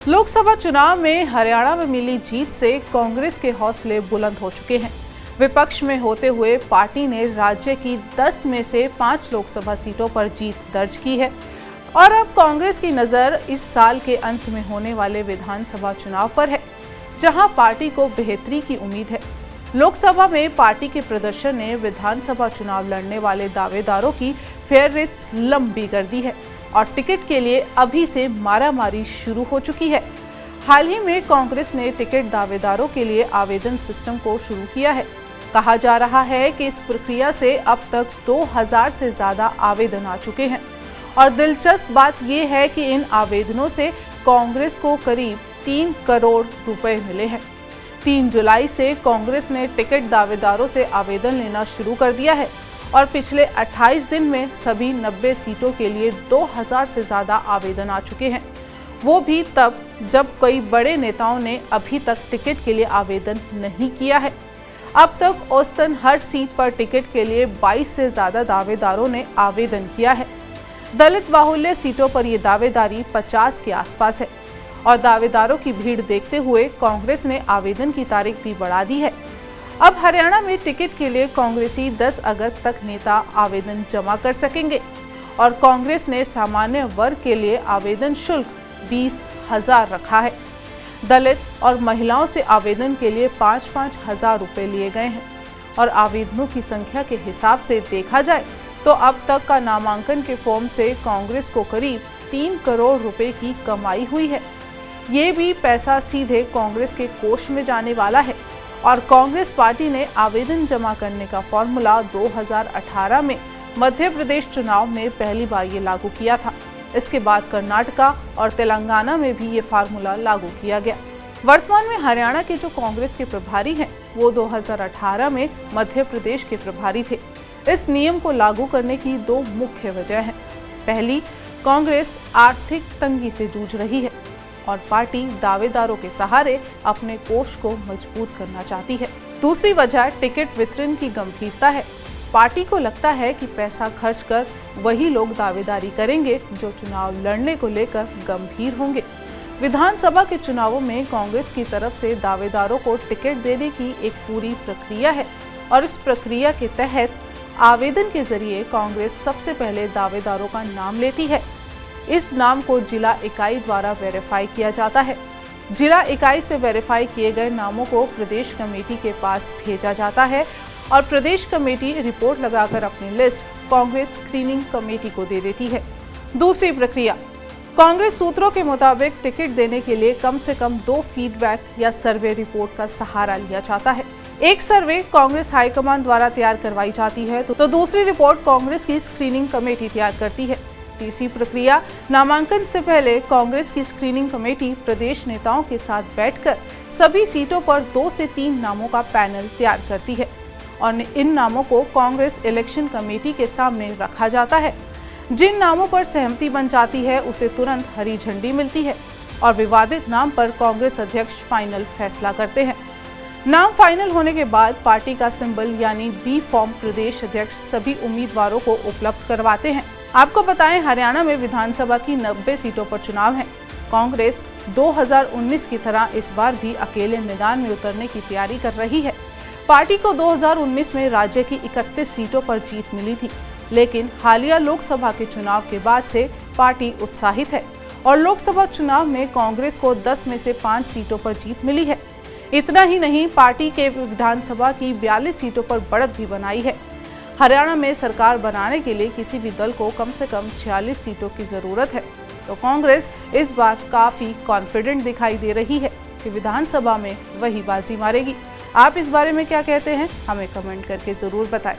लोकसभा चुनाव में हरियाणा में मिली जीत से कांग्रेस के हौसले बुलंद हो चुके हैं। विपक्ष में होते हुए पार्टी ने राज्य की 10 में से 5 लोकसभा सीटों पर जीत दर्ज की है और अब कांग्रेस की नजर इस साल के अंत में होने वाले विधानसभा चुनाव पर है, जहां पार्टी को बेहतरी की उम्मीद है। लोकसभा में पार्टी के प्रदर्शन ने विधानसभा चुनाव लड़ने वाले दावेदारों की फेहरिस्त लंबी कर दी है और टिकट के लिए अभी से मारामारी शुरू हो चुकी है। हाल ही में कांग्रेस ने टिकट दावेदारों के लिए आवेदन सिस्टम को शुरू किया है। कहा जा रहा है कि इस प्रक्रिया से अब तक 2000 से ज्यादा आवेदन आ चुके हैं और दिलचस्प बात यह है कि इन आवेदनों से कांग्रेस को करीब 3 करोड़ रुपए मिले हैं। 3 जुलाई से कांग्रेस ने टिकट दावेदारों से आवेदन लेना शुरू कर दिया है और पिछले 28 दिन में सभी 90 सीटों के लिए 2000 से ज्यादा आवेदन आ चुके हैं, वो भी तब जब कई बड़े नेताओं ने अभी तक टिकट के लिए आवेदन नहीं किया है। अब तक औसतन हर सीट पर टिकट के लिए 22 से ज्यादा दावेदारों ने आवेदन किया है। दलित बाहुल्य सीटों पर ये दावेदारी 50 के आसपास है और दावेदारों की भीड़ देखते हुए कांग्रेस ने आवेदन की तारीख भी बढ़ा दी है। अब हरियाणा में टिकट के लिए कांग्रेसी 10 अगस्त तक नेता आवेदन जमा कर सकेंगे और कांग्रेस ने सामान्य वर्ग के लिए आवेदन शुल्क 20,000 रखा है। दलित और महिलाओं से आवेदन के लिए 5-5 हजार रुपए लिए गए हैं और आवेदनों की संख्या के हिसाब से देखा जाए तो अब तक का नामांकन के फॉर्म से कांग्रेस को करीब 3 करोड़ रुपए की कमाई हुई है। ये भी पैसा सीधे कांग्रेस के कोष में जाने वाला है और कांग्रेस पार्टी ने आवेदन जमा करने का फॉर्मूला 2018 में मध्य प्रदेश चुनाव में पहली बार ये लागू किया था। इसके बाद कर्नाटका और तेलंगाना में भी ये फार्मूला लागू किया गया। वर्तमान में हरियाणा के जो कांग्रेस के प्रभारी हैं, वो 2018 में मध्य प्रदेश के प्रभारी थे। इस नियम को लागू करने की 2 मुख्य वजह हैं। पहली, कांग्रेस आर्थिक तंगी से जूझ रही है और पार्टी दावेदारों के सहारे अपने कोष को मजबूत करना चाहती है। दूसरी वजह टिकट वितरण की गंभीरता है। पार्टी को लगता है कि पैसा खर्च कर वही लोग दावेदारी करेंगे जो चुनाव लड़ने को लेकर गंभीर होंगे। विधानसभा के चुनावों में कांग्रेस की तरफ से दावेदारों को टिकट देने की एक पूरी प्रक्रिया है और इस प्रक्रिया के तहत आवेदन के जरिए कांग्रेस सबसे पहले दावेदारों का नाम लेती है। इस नाम को जिला इकाई द्वारा वेरीफाई किया जाता है। जिला इकाई से वेरीफाई किए गए नामों को प्रदेश कमेटी के पास भेजा जाता है और प्रदेश कमेटी रिपोर्ट लगाकर अपनी लिस्ट कांग्रेस स्क्रीनिंग कमेटी को दे देती है। दूसरी प्रक्रिया, कांग्रेस सूत्रों के मुताबिक टिकट देने के लिए कम से कम 2 फीडबैक या सर्वे रिपोर्ट का सहारा लिया जाता है। एक सर्वे कांग्रेस हाईकमान द्वारा तैयार करवाई जाती है तो दूसरी रिपोर्ट कांग्रेस की स्क्रीनिंग कमेटी तैयार करती है। तीसरी प्रक्रिया, नामांकन से पहले कांग्रेस की स्क्रीनिंग कमेटी प्रदेश नेताओं के साथ बैठकर सभी सीटों पर 2 से 3 नामों का पैनल तैयार करती है और इन नामों को कांग्रेस इलेक्शन कमेटी के सामने रखा जाता है। जिन नामों पर सहमति बन जाती है उसे तुरंत हरी झंडी मिलती है और विवादित नाम पर कांग्रेस अध्यक्ष फाइनल फैसला करते हैं। नाम फाइनल होने के बाद पार्टी का सिंबल यानी बी फॉर्म प्रदेश अध्यक्ष सभी उम्मीदवारों को उपलब्ध करवाते हैं। आपको बताएं, हरियाणा में विधानसभा की 90 सीटों पर चुनाव है। कांग्रेस 2019 की तरह इस बार भी अकेले मैदान में उतरने की तैयारी कर रही है। पार्टी को 2019 में राज्य की 31 सीटों पर जीत मिली थी, लेकिन हालिया लोकसभा के चुनाव के बाद से पार्टी उत्साहित है और लोकसभा चुनाव में कांग्रेस को 10 में से 5 सीटों पर जीत मिली है। इतना ही नहीं, पार्टी के विधानसभा की 42 सीटों पर बढ़त भी बनाई है। हरियाणा में सरकार बनाने के लिए किसी भी दल को कम से कम 46 सीटों की जरूरत है, तो कांग्रेस इस बार काफी कॉन्फिडेंट दिखाई दे रही है कि विधानसभा में वही बाजी मारेगी। आप इस बारे में क्या कहते हैं, हमें कमेंट करके जरूर बताएं।